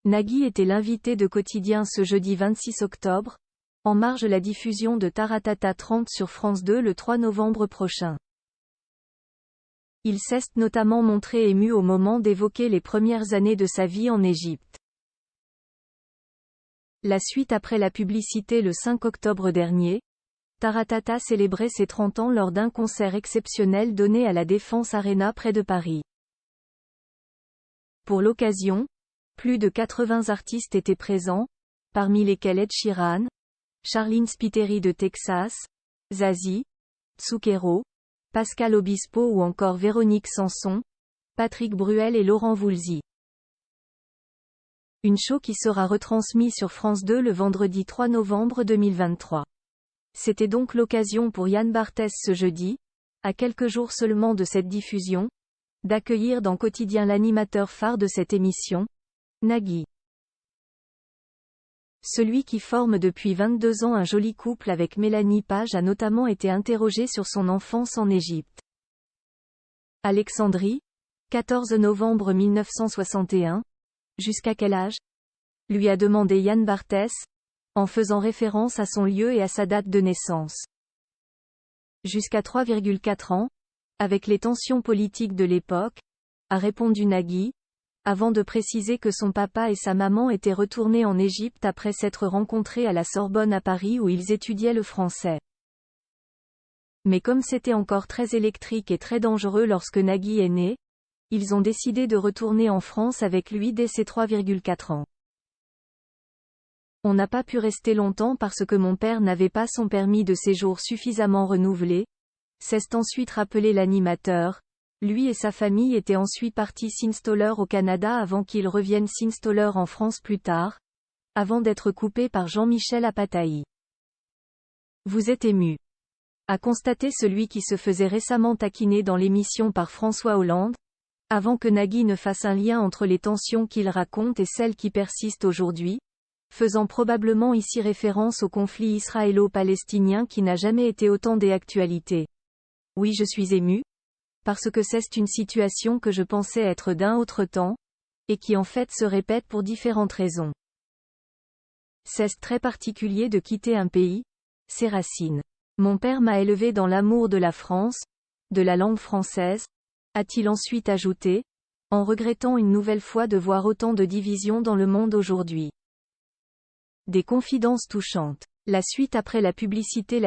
Nagui était l'invité de Quotidien ce jeudi 26 octobre, en marge la diffusion de Taratata 30 sur France 2 le 3 novembre prochain. Il s'est notamment montré ému au moment d'évoquer les premières années de sa vie en Égypte. La suite après la publicité le 5 octobre dernier, Taratata célébrait ses 30 ans lors d'un concert exceptionnel donné à la Défense Arena près de Paris. Pour l'occasion, plus de 80 artistes étaient présents, parmi lesquels Ed Sheeran, Charline Spiteri de Texas, Zazie, Tsoukairo, Pascal Obispo ou encore Véronique Sanson, Patrick Bruel et Laurent Voulzy. Une show qui sera retransmise sur France 2 le vendredi 3 novembre 2023. C'était donc l'occasion pour Yann Barthès ce jeudi, à quelques jours seulement de cette diffusion, d'accueillir dans Quotidien l'animateur phare de cette émission, Nagui. Celui qui forme depuis 22 ans un joli couple avec Mélanie Page a notamment été interrogé sur son enfance en Égypte. Alexandrie, 14 novembre 1961. Jusqu'à quel âge ? Lui a demandé Yann Barthès, en faisant référence à son lieu et à sa date de naissance. Jusqu'à 3,4 ans, avec les tensions politiques de l'époque, a répondu Nagui, avant de préciser que son papa et sa maman étaient retournés en Égypte après s'être rencontrés à la Sorbonne à Paris où ils étudiaient le français. Mais comme c'était encore très électrique et très dangereux lorsque Nagui est né, ils ont décidé de retourner en France avec lui dès ses 3,4 ans. On n'a pas pu rester longtemps parce que mon père n'avait pas son permis de séjour suffisamment renouvelé, s'est ensuite rappelé l'animateur. Lui et sa famille étaient ensuite partis s'installer au Canada avant qu'ils reviennent s'installer en France plus tard, avant d'être coupés par Jean-Michel Apataï. Vous êtes ému, a constaté celui qui se faisait récemment taquiner dans l'émission par François Hollande, avant que Nagui ne fasse un lien entre les tensions qu'il raconte et celles qui persistent aujourd'hui, faisant probablement ici référence au conflit israélo-palestinien qui n'a jamais été autant d'actualité. Oui, je suis ému, parce que c'est une situation que je pensais être d'un autre temps, et qui en fait se répète pour différentes raisons. C'est très particulier de quitter un pays, ses racines. Mon père m'a élevé dans l'amour de la France, de la langue française, a-t-il ensuite ajouté, en regrettant une nouvelle fois de voir autant de divisions dans le monde aujourd'hui. Des confidences touchantes. La suite après la publicité.